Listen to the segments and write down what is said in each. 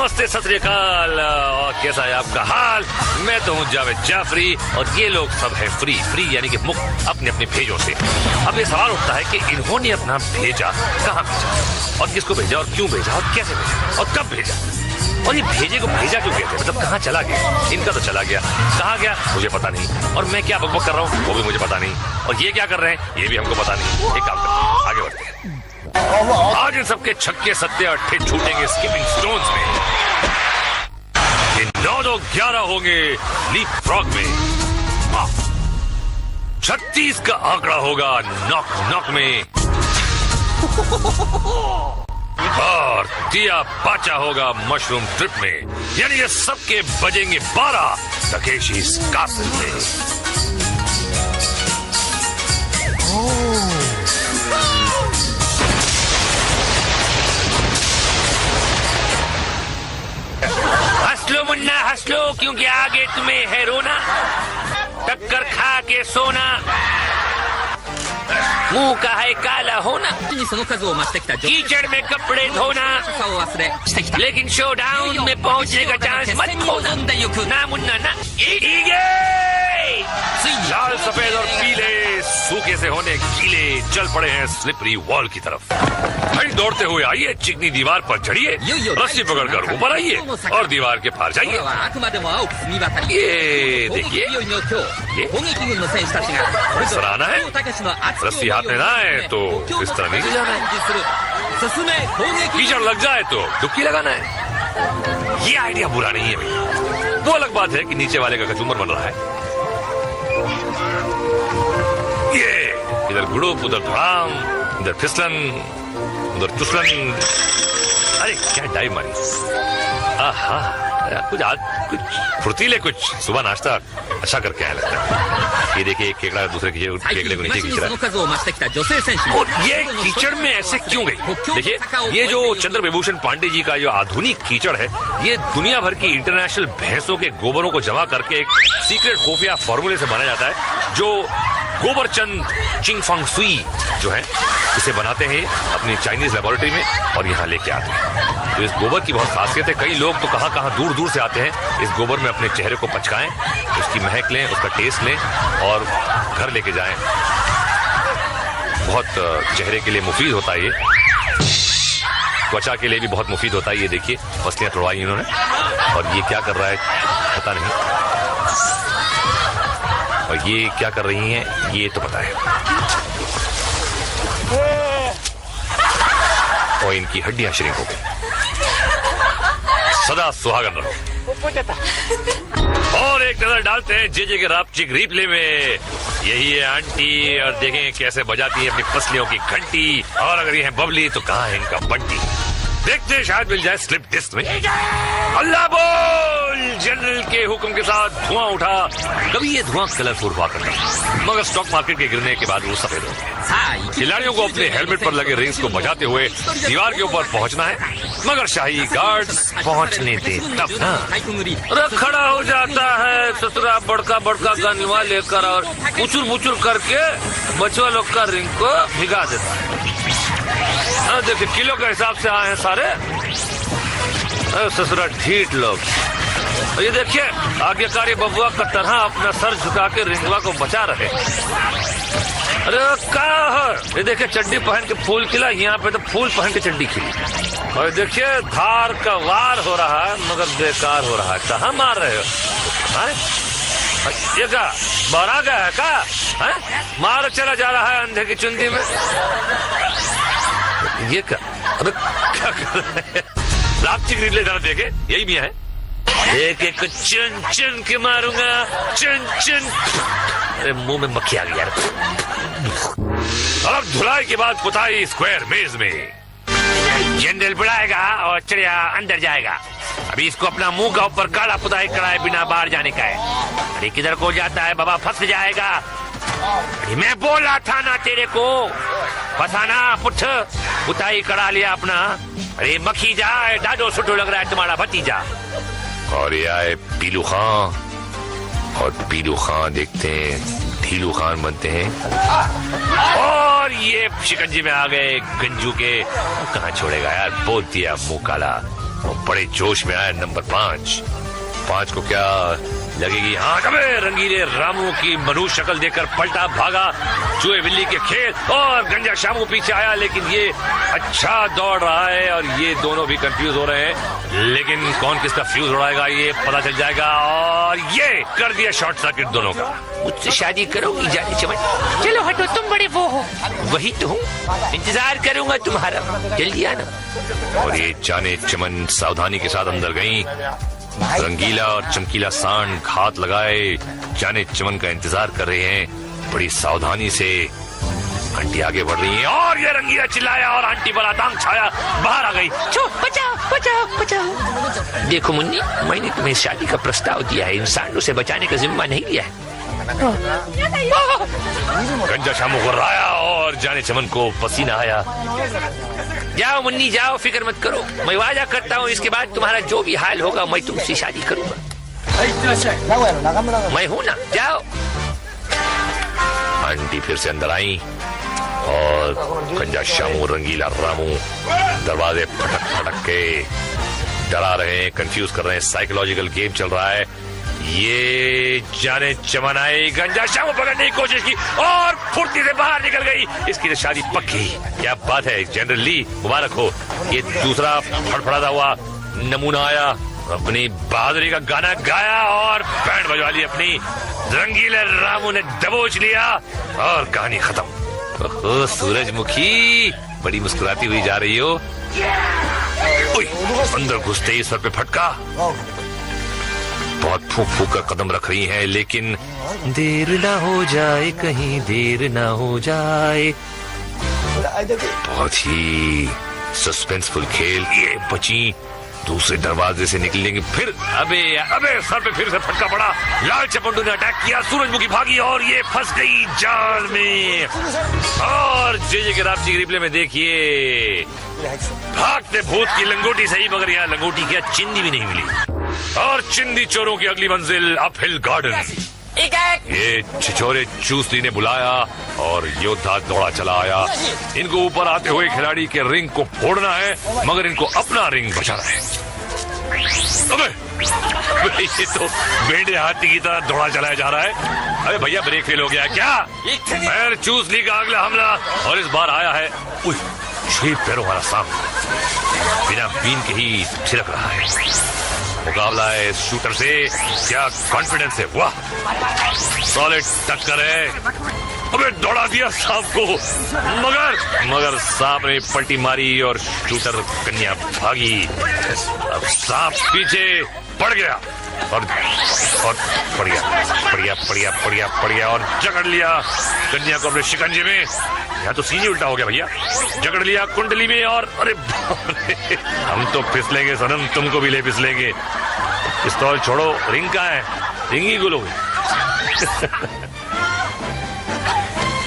नमस्ते, सत श्री अकाल, और कैसा है आपका हाल? मैं तो हूँ जावेद जाफरी और ये लोग सब है फ्री यानी कि मुक्त अपने अपने भेजों से। अब ये सवाल उठता है कि इन्होंने अपना भेजा कहाँ भेजा और किसको भेजा और क्यों भेजा और कैसे भेजा और कब भेजा और ये भेजे को भेजा क्यों कहते हैं, मतलब कहाँ चला गया? इनका तो चला गया, कहाँ गया मुझे पता नहीं, और मैं क्या बकबक कर रहा हूँ वो भी मुझे पता नहीं, और ये क्या कर रहे हैं ये भी हमको पता नहीं। एक काम करते हैं, आगे बढ़ते हैं। आज इन सबके छक्के सत्ते अट्ठे छूटेंगे स्किपिंग स्टोन्स में। ये 9-2-11 होंगे लीप फ्रॉग में। 36 का आंकड़ा होगा नॉक नॉक में। और दिया पाचा होगा मशरूम ट्रिप में। यानी ये सबके बजेंगे 12 तकेशी's कासल में। हंस लो मुन्ना हंस लो, क्योंकि आगे तुम्हें है रोना, टक्कर खा के सोना, मुंह का है काला होना, कीचड़ में कपड़े धोना, लेकिन शो डाउन में पहुंचने का चांस मत खोना ना मुन्ना ना। लाल सफेद और पीले सूखे से होने गीले चल पड़े हैं स्लिपरी वॉल की तरफ। भाई दौड़ते हुए आइए, चिकनी दीवार पर चढ़िए, रस्सी पकड़कर ऊपर आइए और दीवार के पार जाइए। ये देखिए इस तरह आना है, रस्सी हाथ में ना आए तो इस तरह नीचे जाना है, कीचड़ लग जाए तो डुबकी लगाना है। ये आइडिया बुरा नहीं है भाई। वो अलग बात है कि नीचे वाले का कचूमर बन रहा है। ये इधर गुड़ुप उधर धड़ाम, इधर फिसलन उधर चुसलन। अरे क्या डाइव मारी। आहा कुछ फुर्तीले, कुछ सुबह नाश्ता अच्छा करके आया लगता है। ये देखिए एक केकड़ा दूसरे केकड़े को नीचे खींच रहा है। और ये कीचड़ में ऐसे क्यों गई? देखिए ये जो चंद्र विभूषण पांडे जी का जो आधुनिक कीचड़ है, ये दुनिया भर की इंटरनेशनल भैंसों के गोबरों को जमा करके एक सीक्रेट खुफिया फॉर्मूले से बनाया जाता है, जो गोबरचंद चिंगफंग सुई जो है इसे बनाते हैं अपनी चाइनीज लेबोरेटरी में और यहाँ लेके आते हैं। तो इस गोबर की बहुत खासियत है। कई लोग तो कहाँ दूर दूर से आते हैं इस गोबर में अपने चेहरे को पचकाएं, उसकी महक लें, उसका टेस्ट लें और घर लेके जाएं। बहुत चेहरे के लिए मुफीद होता है, ये त्वचा के लिए भी बहुत मुफीद होता है। ये देखिए पसलियां तोड़वाई इन्होंने, और ये क्या कर रहा है पता नहीं, और ये क्या कर रही हैं ये तो पता है। और इनकी हड्डियां श्रिंक हो गई। सदा सुहागन रहो। और एक नजर डालते हैं जे के रापचिक रिप्ले में। यही है आंटी, और देखें कैसे बजाती है अपनी पसलियों की घंटी। और अगर ये है बबली तो कहाँ है इनका बंटी? देखते हैं शायद मिल जाए स्लिप डिस्क में। अल्लाह बोल। जनरल के हुक्म के साथ धुआं उठा। कभी ये धुआं कलरफुल हुआ करता, मगर स्टॉक मार्केट के गिरने के बाद वो सफेद हो गया। खिलाड़ियों को अपने हेलमेट पर लगे रिंग्स को बजाते हुए दीवार के ऊपर पहुंचना है, मगर शाही गार्ड्स पहुंचने दे तब ना। खड़ा हो जाता है ससुरा बड़का बड़का गनवा लेकर और पुचुर पुचुर करके बचवा लोग का रिंग को भिगा देता है। देखिए किलो के हिसाब से आए हैं सारे ससुरा ढीठ लोग। ये देखिए आज्ञाकारी बबुआ का तरह अपना सर झुका के रिंगवा को बचा रहे। अरे क्या है? ये देखिए चड्डी पहन के फूल खिला, यहाँ पे तो फूल पहन के चड्डी खिली। और देखिए धार का वार हो रहा है मगर बेकार हो रहा है। कहाँ मार रहे हो? ये क्या बरा गया है क्या? मार चला जा रहा है अंधे की चुंदी में। ये क्या? अरे क्या कर रहे हैं? रापचिक रिप्ले जरा देखे, यही भी है। एक एक को चुन चुन के मारूंगा, चुन चुन। अरे मुंह में मक्खी आ गई यार। अब धुलाई के बाद पुताई स्क्वायर मेज में। जनरल बुलाएगा और चिड़िया अंदर जाएगा। अभी इसको अपना मुंह का ऊपर काला पुताई कराए बिना बाहर जाने का है। अरे किधर को जाता है बाबा, फंस जाएगा। अरे मैं बोल रहा था ना तेरे को, फंसाना पुठ। पुताई करा लिया अपना। अरे मक्खी जाए, डाडो सुटो लग रहा है तुम्हारा भतीजा। और ये आए पीलू खां, और पीलू खां देखते हैं ढीलू खान बनते हैं। और ये शिकंजी में आ गए गंजू के। कहाँ छोड़ेगा यार, बोल दिया मुंह काला। और बड़े जोश में आया नंबर 5 को क्या लगेगी हाँ कबे रंगीले रामू की मनुष्य शक्ल देखकर पलटा भागा चूहे बिल्ली के खेल और गंजा शामू पीछे आया, लेकिन ये अच्छा दौड़ रहा है और ये दोनों भी कंफ्यूज हो रहे हैं, लेकिन कौन किसका फ्यूज उड़ाएगा ये पता चल जाएगा। और ये कर दिया शॉर्ट सर्किट दोनों का। मुझसे शादी करोगी जाने चमन? चलो हटो, तुम बड़े वो हो। वही तो हूँ, इंतजार करूंगा तुम्हारा, जल्दी आना। और ये जाने चमन सावधानी के साथ अंदर गई। रंगीला और चमकीला सांड हाथ लगाए जाने चमन का इंतजार कर रहे हैं। बड़ी सावधानी से आंटी आगे बढ़ रही है और ये रंगीला चिल्लाया और आंटी पर आतंक छाया, बाहर आ गई। बचाओ बचाओ बचाओ। देखो मुन्नी, मैंने तुम्हें शादी का प्रस्ताव दिया है, इन सांडों से बचाने का जिम्मा नहीं लिया है। गंजा शामू गुर्राया और जाने चमन को पसीना आया। जाओ मुन्नी जाओ, फिक्र मत करो, मैं वादा करता हूँ इसके बाद तुम्हारा जो भी हाल होगा मैं तुमसे शादी करूंगा। मैं हूँ ना, जाओ। आंटी फिर से अंदर आई और गंजा शामू रंगीला रामू दरवाजे फटक फटक के डरा रहे हैं, कंफ्यूज कर रहे हैं, साइकोलॉजिकल गेम चल रहा है। ये जाने चमन आई, गंजा शामू पकड़ने की कोशिश की और फुर्ती से बाहर निकल गई। इसकी तो शादी पक्की। क्या बात है, जनरली मुबारक हो। ये दूसरा फड़फड़ाता हुआ नमूना आया, अपनी बहादुरी का गाना गाया और बैंड बजवा ली अपनी। रंगीले रामू ने दबोच लिया और कहानी खत्म। ओहो सूरजमुखी, बड़ी मुस्कुराती हुई जा रही हो। अंदर घुसते ही सर पे फटका। बहुत फूक फूक कर कदम रख रही हैं, लेकिन देर ना हो जाए, कहीं देर ना हो जाए। बहुत ही सस्पेंसफुल खेल। ये बची दूसरे दरवाजे से निकलेंगे फिर। अबे सर पे फिर से फटका पड़ा। लाल चपंडू ने अटैक किया, सूरजमुखी भागी और ये फंस गई जाल में। और जे के रामजी रिप्ले में देखिए, भागते भूत की लंगोटी सही, मगर यहाँ लंगोटी क्या चिंदी भी नहीं मिली। और चिंदी चोरों की अगली मंजिल अप हिल गार्डन। ये छिछोरे चूसली ने बुलाया और योद्धा दौड़ा चला आया। इनको ऊपर आते हुए खिलाड़ी के रिंग को फोड़ना है, मगर इनको अपना रिंग बचाना है। अबे ये तो बेड़े हाथी की तरह दौड़ा चलाया जा रहा है। अरे भैया ब्रेक फेल हो गया क्या? पैर चूसली का अगला हमला और इस बार आया है 6 पैरों वाला सांप, बिना बीन के ही छिड़क रहा है। मुकाबला है शूटर से, क्या कॉन्फिडेंस है, वाह सॉलिड टक्कर है। अबे दौड़ा दिया सांप को, मगर सांप ने पलटी मारी और शूटर कन्या भागी। अब सांप पीछे पड़ गया और पड़ गया और जकड़ लिया कन्या को अपने शिकंजे में। यहाँ तो सीन ही उल्टा हो गया भैया। जकड़ लिया कुंडली में और अरे हम तो फिसलेंगे सनम, तुमको भी ले फिसलेंगे। पिस्तौल छोड़ो, रिंग कहाँ है? रिंग ही गुलो।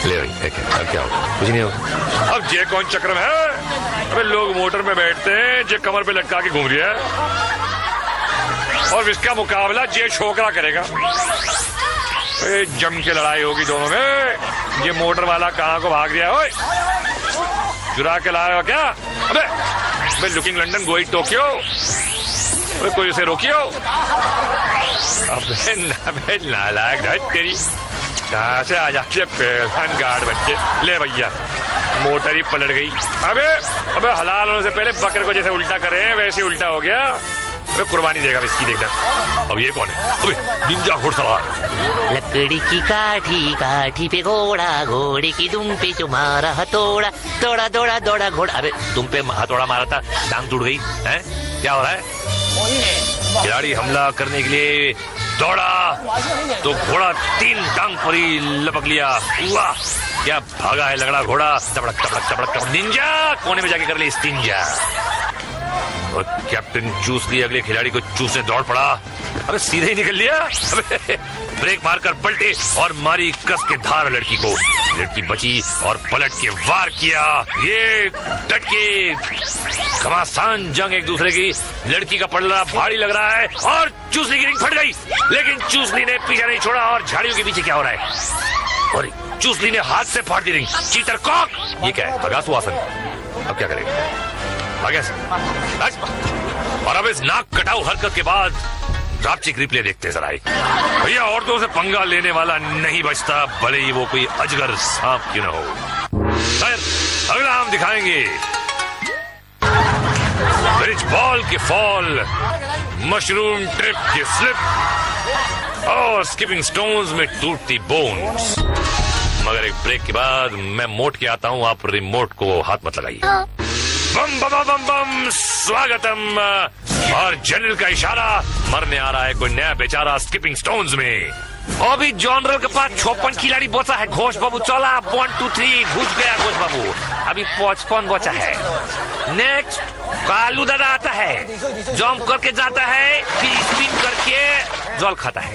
ले भाई, अब क्या होगा? कुछ नहीं होगा। अब ये कौन चक्र में है? अबे लोग मोटर में बैठते हैं, जे कमर पे लटका के घूम रही है और इसका मुकाबला जे छोकरा करेगा। जम के लड़ाई होगी दोनों में। ये मोटर वाला कहाँ को भाग गया? ओए चुरा के लाया क्या? अबे लुकिंग लंदन गोइंग टोक्यो, कोई उसे रोकियो। अबे नालायक है तेरी, कहाँ से आ जाती है पहलवान गार्ड बच्चे। ले भैया मोटर ही पलट गई। अबे हलाल होने से पहले बकर को जैसे उल्टा करे वैसे उल्टा हो गया। अबे कुर्बानी देगा इसकी, देखना। अब ये कौन है? अबे निंजा घुड़सवार। लकड़ी की काठी पे घोड़ा, घोड़े की दुम पे तुम्हारा हथौड़ा, दौड़ा दौड़ा दौड़ा घोड़ा। अबे तुम पे हथौड़ा मारा था, टांग टूट गई है, क्या हो रहा है? खिलाड़ी हमला करने के लिए दौड़ा तो घोड़ा 3 टांग पर ही लपक लिया। वाह क्या भागा है लगड़ा घोड़ा। टपड़क टपड़क टपड़क टपड़क। निंजा कोने में जाके कर ले स्टिंजा। और कैप्टन चूसली अगले खिलाड़ी को चूसने दौड़ पड़ा। अबे सीधे ही निकल लिया। अबे ब्रेक मारकर पलटे और मारी कस के धार लड़की को। लड़की बची और पलट के वार किया। ये डट के घमासान जंग एक दूसरे की। लड़की का पलड़ा भारी लग रहा है और चूसली की रिंग फट गई, लेकिन चूसली ने पीछा नहीं छोड़ा। और झाड़ियों के पीछे क्या हो रहा है? और चूसली ने हाथ से फाड़ दी रिंग। Cheater Kock. ये क्या है? अगासु आसन। अब क्या करेगा? आगे और अब इस नाक कटाऊ हरकत के बाद ड्रापचिक रिप्ले देखते जरा एक। भैया औरतों से पंगा लेने वाला नहीं बचता, भले ही वो कोई अजगर सांप क्यों न हो। खैर, अगला हम दिखाएंगे ब्रिज बॉल के फॉल, मशरूम ट्रिप के स्लिप और स्किपिंग स्टोन्स में टूटती बोन्स। मगर एक ब्रेक के बाद मैं मोट के आता हूँ, आप रिमोट को हाथ मत लगाइए। बम बम बम बम, स्वागतम। और जनरल का इशारा, मरने आ रहा है कोई नया बेचारा स्किपिंग स्टोन्स में। अभी जनरल के पास 56 खिलाड़ी बचा है। घोष बाबू चला, 1 2 3 घुस गया घोष बाबू। अभी 55 बचा है। नेक्स्ट कालू दादा आता है, जंप करके जाता है, फिर स्पिन करके जल खाता है।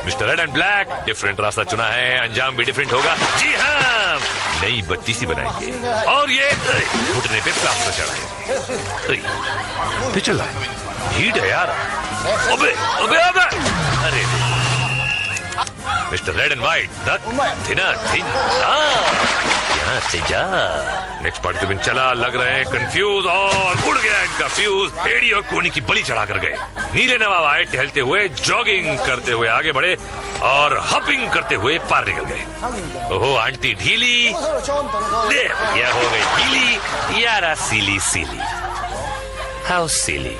Mister red and black different रास्ता चुना है, अंजाम भी डिफरेंट होगा। जी हाँ, नई बत्ती सी बनाएंगे और ये घुटने पे प्लास्टर चढ़ाएंगे। फिर चल रहा है, हीट है यार। अबे अबे अबे, अरे mister red and white, thinner thin, यहाँ से जा। नेक्स्ट पार्टिसिपेंट चला, लग रहे हैं कंफ्यूज और उड़ गया इनका फ्यूज। एड़ी और कोनी की बलि चढ़ा कर गए। नीले नवाब आए टहलते हुए, जॉगिंग करते हुए आगे बढ़े और हपिंग करते हुए पार निकल गए। ओहो आंटी ढीली, यह हो गई ढीली यारा, सीली सीली, हाउ सीली।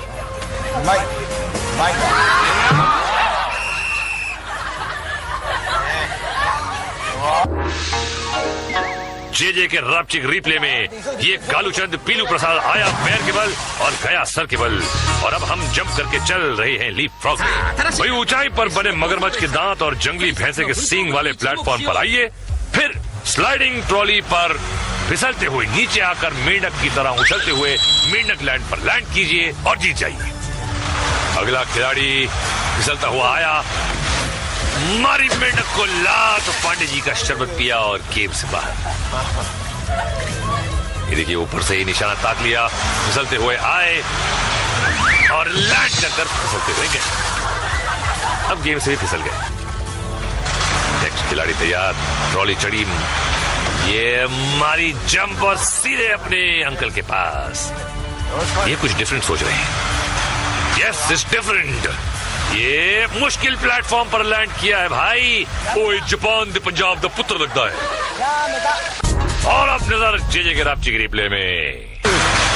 जेजे के ड्रापचिक रिप्ले में ये कालूचंद पीलू प्रसाद आया पैर के बल और गया सर के बल। और अब हम जंप करके चल रहे हैं लीप फ्रॉग में। वही ऊंचाई पर बने मगरमच्छ के दांत और जंगली भैंसे के सींग वाले प्लेटफॉर्म पर आइए, फिर स्लाइडिंग ट्रॉली पर फिसलते हुए नीचे आकर मेंढक की तरह उछलते हुए मेंढक लैंड पर लैंड कीजिए और जीत जाइए। अगला खिलाड़ी फिसलता हुआ आया, मारी मेंढक को लात, पांडे जी का शरबत पिया और केव से बाहर। ये देखिए ऊपर से ही निशाना ताक लिया, फिसलते हुए आए और लैंड कर फिसलते हुए गए। अब गेम से भी फिसल गए। नेक्स्ट खिलाड़ी तैयार, ट्रॉली चढ़ी, ये मारी जंप और सीधे अपने अंकल के पास। ये कुछ डिफरेंट सोच रहे हैं। Yes it's different. ये मुश्किल प्लेटफॉर्म पर लैंड किया है भाई। ओए जापान दे पंजाब दा पुत्र लगता है। और अब नजर जेजे के ड्रापचिक रिप्ले में।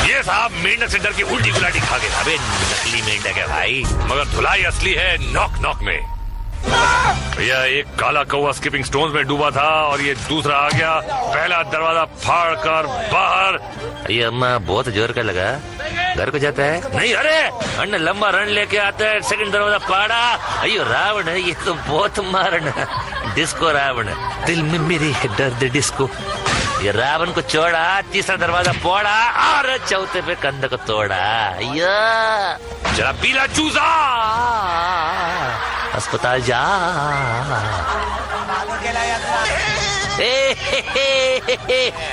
ये साहब मेंढक से डर के उल्टी गुलाटी खा गए। अबे नकली मेंढक है भाई, मगर धुलाई असली है नॉक नॉक में। भैया एक काला कौवा स्किपिंग स्टोन्स में डूबा था और ये दूसरा आ गया, पहला दरवाजा फाड़ कर बाहर। ये अम्मा बहुत जोर का लगा, घर को जाता है नहीं। अरे अन्ना लंबा रन लेके आता है, सेकंड दरवाजा फाड़ा। अयो रावण है ये तो बहुत मारन, डिस्को रावण, दिल में मेरे दर्द डिस्को। ये रावण को छोड़ा, तीसरा दरवाजा फोड़ा और चौथे पे कंध को तोड़ा। जरा पीला चूजा, अस्पताल जा।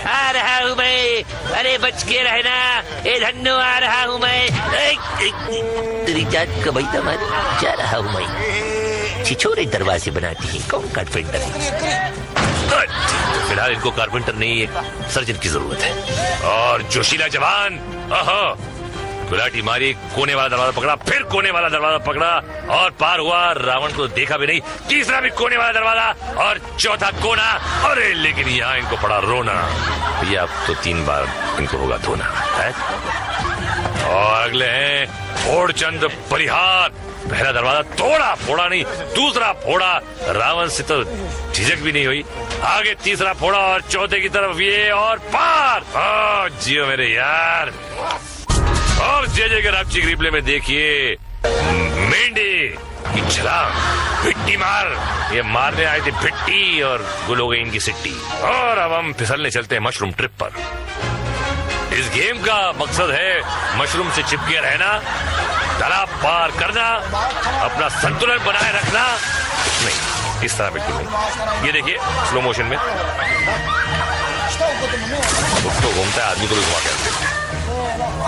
आ रहा हूँ मैं, अरे बच के रहना, ए धन्नो आ रहा हूँ मैं। तेरी जात का बैठा मत, जा रहा हूँ मैं। छिछोरे दरवाजे बनाती है, कौन कारपेंटर है? फिलहाल इनको कारपेंटर नहीं, एक सर्जन की जरूरत है। और जोशीला जवान, गुलाटी मारी, कोने वाला दरवाजा पकड़ा, फिर कोने वाला दरवाजा पकड़ा और पार हुआ। रावण को देखा भी नहीं, तीसरा भी कोने वाला दरवाजा और चौथा कोना। अरे लेकिन यहाँ इनको पड़ा रोना। ये अब तो 3 बार इनको होगा धोना है। और अगले हैं ओड़चंद परिहार। पहला दरवाजा तोड़ा, फोड़ा नहीं, दूसरा फोड़ा, रावण से तो झिझक भी नहीं हुई। आगे तीसरा फोड़ा और चौथे की तरफ ये और पार। जियो मेरे यार। और जेजे के ड्रापचिक रिप्ले में देखिए मेंढे की छलांग, भिट्टी मार। ये मारने आए थे भिट्टी और गुल हो गई इनकी सिट्टी। और अब हम फिसलने चलते हैं मशरूम ट्रिप पर। इस गेम का मकसद है मशरूम से चिपके रहना, तालाब पार करना, अपना संतुलन बनाए रखना। नहीं, इस तरह बिल्कुल नहीं। ये देखिए स्लो मोशन में तो घूमता है, आदमी को भी घुमा के।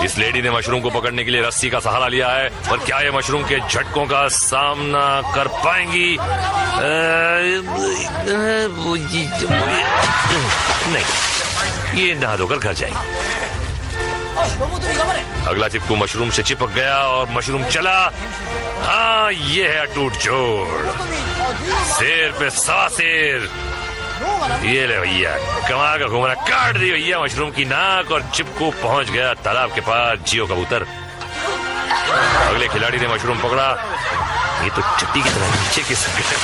इस लेडी ने मशरूम को पकड़ने के लिए रस्सी का सहारा लिया है, पर क्या ये मशरूम के झटकों का सामना कर पाएंगी? नहीं, ये नहा धोकर घर जाएंगे। अगला चिपकू मशरूम से चिपक गया और मशरूम चला। हाँ, ये है अटूट जोड़। शेर पे सवा शेर। ये ले भैया, कमाल का घूमना, काट दी भैया मशरूम की नाक और चिपकू पहुंच गया तालाब के पास। जियो कबूतर। अगले खिलाड़ी ने मशरूम पकड़ा। ये तो चट्टी की तरह नीचे खिसक गया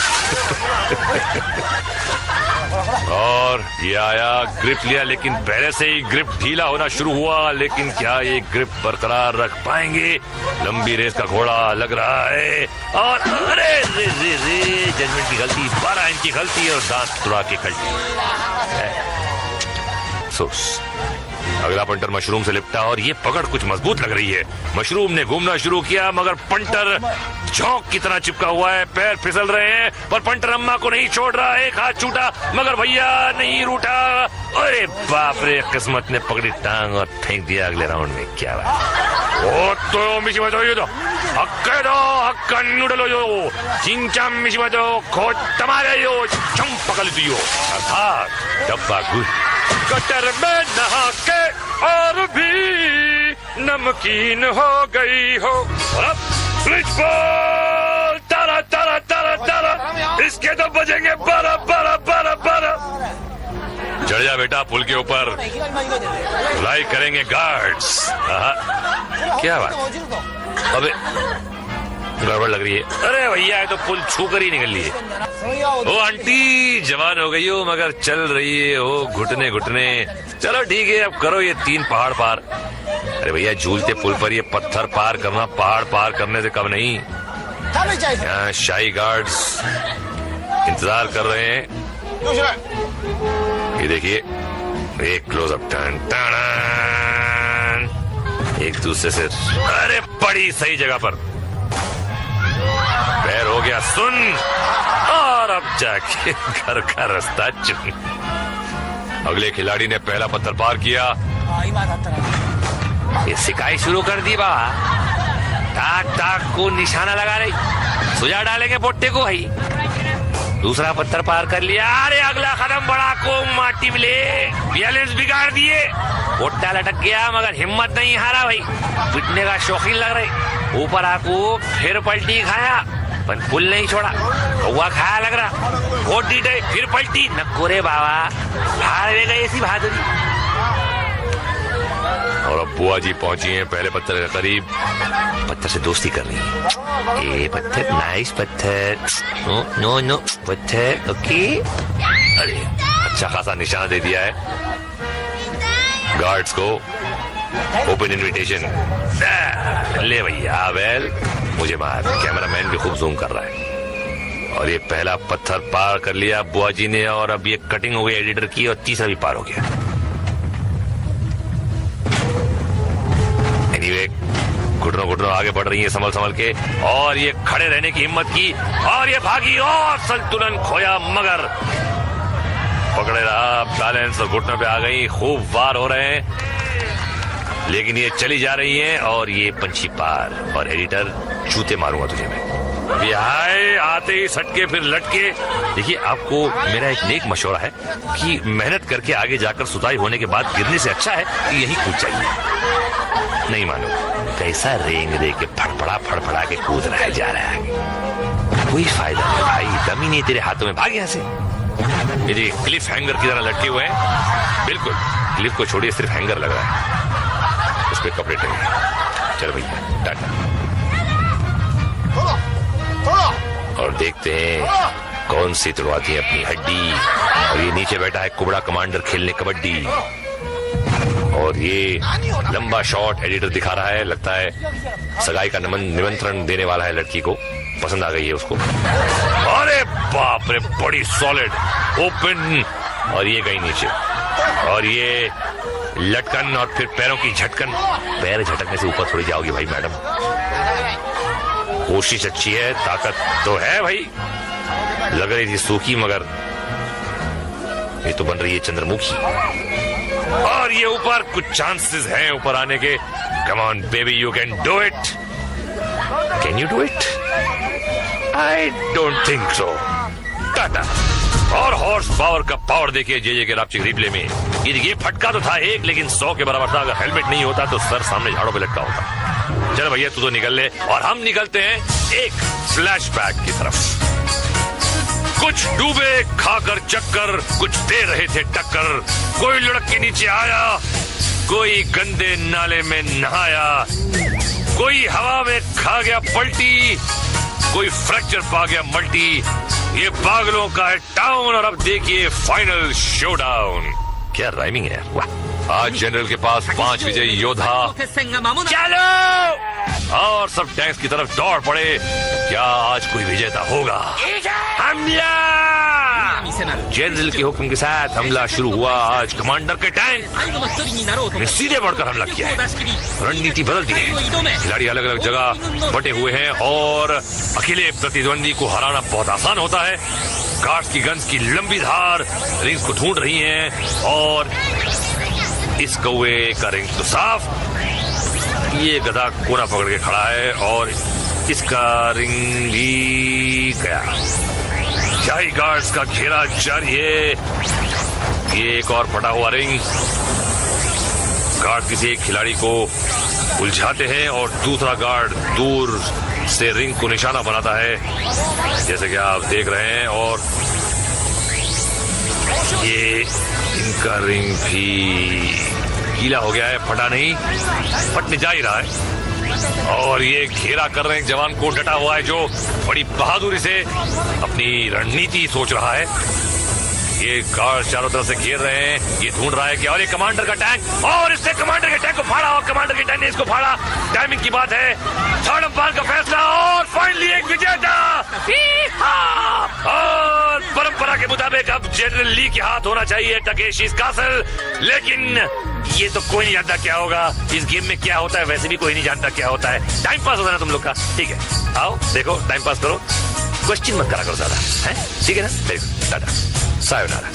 और ये आया, ग्रिप लिया, लेकिन पहले से ही ग्रिप ढीला होना शुरू हुआ। लेकिन क्या ये ग्रिप बरकरार रख पाएंगे? लंबी रेस का घोड़ा लग रहा है और अरे रे रे रे, जजमेंट की गलती, 12 इंच की गलती और दांत तुड़ा के गलती। अफसोस। अगला पंटर मशरूम से लिपटा और ये पकड़ कुछ मजबूत लग रही है। मशरूम ने घूमना शुरू किया मगर पंटर झोंक की तरह चिपका हुआ है। पैर फिसल रहे हैं पर पंटर अम्मा को नहीं छोड़ रहा है। एक हाथ छूटा मगर भैया नहीं रूठा। अरे बाप रे, किस्मत ने पकड़ी टांग और फेंक दिया अगले राउंड में। क्या बात। ओ तो मिशिमा तो हक्के दो, हक्का नूडलो यो चिंचाम मिशिमा तो खो तमारे यो चम पकड़ दियो। अर्थात डब्बा गुड कटर में नहा के और भी नमकीन हो गई हो। और अब स्विच बॉल, तारा तारा तारा तारा, इसके तो बजेंगे 12 12 12 12। चढ़ जा बेटा पुल के ऊपर, फ्लाई करेंगे गार्ड्स। क्या बात, अबे गड़बड़ लग रही है। अरे भैया, तो पुल छू कर ही निकल लिए। ओ आंटी, जवान हो गई हो मगर चल रही है हो घुटने घुटने। चलो ठीक है, अब करो ये 3 पहाड़ पार। अरे भैया, झूलते पुल पर ये पत्थर पार करना पहाड़ पार करने से कम नहीं। यहाँ शाही गार्ड्स इंतजार कर रहे हैं। ये देखिए, एक क्लोजअप, टन टन, एक दूसरे से। अरे बड़ी सही जगह पर पैर हो गया सुन, और अब जाके घर का रास्ता चुन। अगले खिलाड़ी ने पहला पत्थर पार किया। ये सिकाई शुरू कर दी बाबा। टाक टाक को निशाना लगा रही, सुझा डालेंगे पोट्टे को भाई। दूसरा पत्थर पार कर लिया। अरे अगला कदम बढ़ा को माटी मिले, बैलेंस बिगाड़ दिए। पोट्टा लटक गया मगर हिम्मत नहीं हारा भाई, पिटने का शौकीन लग रहे। ऊपर आको फिर पलटी खाया पर पुल नहीं छोड़ा। हुआ खाया लग रहा, गोटी गए फिर पलटी। नकोरे बाबा, हार वे गए ऐसी बहादुरी। और अब बुआ जी पहुंची हैं पहले पत्थर के करीब। पत्थर से दोस्ती कर रही है। ए पत्थर, नाइस पत्थर, नो नो नो पत्थर, ओके। अरे अच्छा खासा निशाना दे दिया है गार्ड्स को। Open invitation. ले भैया वेल, मुझे मार। कैमरामैन भी खूब जूम कर रहा है। और ये पहला पत्थर पार कर लिया बुआ जी ने, और अब ये कटिंग हो गई एडिटर की, और तीसरा भी पार हो गया। एनीवे, घुटनों घुटनों आगे बढ़ रही है संभल संभल के, और ये खड़े रहने की हिम्मत की, और ये भागी और संतुलन खोया मगर पकड़े रहा। बैलेंस और घुटनों पे आ गई। खूब वार हो रहे हैं लेकिन ये चली जा रही हैं, और ये पंछी पार। और एडिटर, जूते मारूंगा तुझे मैं। बिहाय आते ही सटके फिर लटके। देखिए, आपको मेरा एक नेक मशवरा है कि मेहनत करके आगे जाकर सुताई होने के बाद गिरने से अच्छा है कि यही कूद जाइए। नहीं मानो, कैसा रेंग दे के फड़फड़ा के कूद रहा जा रहा है। कोई फायदा नहीं भाई, दमी नहीं तेरे हाथों में, भाग यहाँ से। ये क्लिफ हैंगर की तरह लटके हुए हैं। बिल्कुल क्लिफ को छोड़िए, सिर्फ हैंगर लग रहा है, उस पे कपड़े टंगे। चल भैया, टाटा। और देखते हैं कौन सी तुड़वाती है अपनी हड्डी। और ये नीचे बैठा है कुबड़ा कमांडर खेलने कबड्डी। और ये लंबा शॉट एडिटर दिखा रहा है, लगता है सगाई का निमंत्रण देने वाला है लड़की को, पसंद आ गई है उसको। अरे बाप रे, बड़ी सॉलिड ओपन, और ये गई नीचे। और ये लटकन और फिर पैरों की झटकन। पैर झटकने से ऊपर थोड़ी जाओगी भाई मैडम। कोशिश अच्छी है, ताकत तो है भाई। लग रही थी सूखी मगर ये तो बन रही है चंद्रमुखी। और ये ऊपर कुछ चांसेस हैं ऊपर आने के। Come on baby, you can do it. Can you do it? I don't think so. Tata. और हॉर्स पावर का पावर देखिए जे के रापचिक रिप्ले में। ये फटका तो था एक, लेकिन 100 के बराबर था। अगर हेलमेट नहीं होता तो सर सामने झाड़ों पे लटका होता। चलो भैया तू तो निकल ले, और हम निकलते हैं एक फ्लैशबैक की तरफ। कुछ डूबे खाकर चक्कर, कुछ दे रहे थे टक्कर। कोई लुढ़क के नीचे आया, कोई गंदे नाले में नहाया, कोई हवा में खा गया पलटी, कोई फ्रैक्चर पा गया मल्टी। ये पागलों का है टाउन, और अब देखिए फाइनल शोडाउन। क्या राइमिंग है, वाह। आज जनरल के पास 5 विजयी योद्धा। चलो, और सब टैंक्स की तरफ दौड़ पड़े। क्या आज कोई विजेता होगा? हमला! जनरल के हुक्म के साथ हमला शुरू हुआ। आज कमांडर के टैंक ने सीधे बढ़कर हमला किया है। रणनीति बदल दी है। खिलाड़ी अलग अलग जगह बटे हुए हैं, और अकेले प्रतिद्वंदी को हराना बहुत आसान होता है। गार्ड्स की गन्स की लंबी धार रिंग्स को ढूंढ रही हैं, और इस कौवे का रिंग तो साफ। ये गधा कोना पकड़ के खड़ा है, और इसका रिंग भी गया। शाही गार्ड्स का घेरा जारी है। ये एक और फटा हुआ रिंग। गार्ड किसी एक खिलाड़ी को उलझाते हैं, और दूसरा गार्ड दूर से रिंग को निशाना बनाता है, जैसे कि आप देख रहे हैं। और ये इनका रिंग भी गीला हो गया है, फटा नहीं, फटने जा ही रहा है। और ये घेरा कर रहे हैं जवान को, डटा हुआ है, जो बड़ी बहादुरी से अपनी रणनीति सोच रहा है। ये गार्ड चारों तरफ से घेर रहे हैं। ये ढूंढ रहा है कि, और ये कमांडर का टैंक, और इससे कमांडर के टैंक को फाड़ा, और कमांडर के टैंक ने इसको फाड़ा। टाइमिंग की बात है। थर्ड अंपायर का फैसला, और फाइनली एक विजेता। और परंपरा के मुताबिक अब जनरल ली के हाथ होना चाहिए टकेशी's कासल, लेकिन ये तो कोई नहीं जानता क्या होगा। इस गेम में क्या होता है वैसे भी कोई नहीं जानता क्या होता है। टाइम पास होता है ना तुम लोग का, ठीक है? आओ देखो, टाइम पास करो, क्वेश्चन मत करा करो ज्यादा, है ठीक है ना? Very good, Tata, sayonara.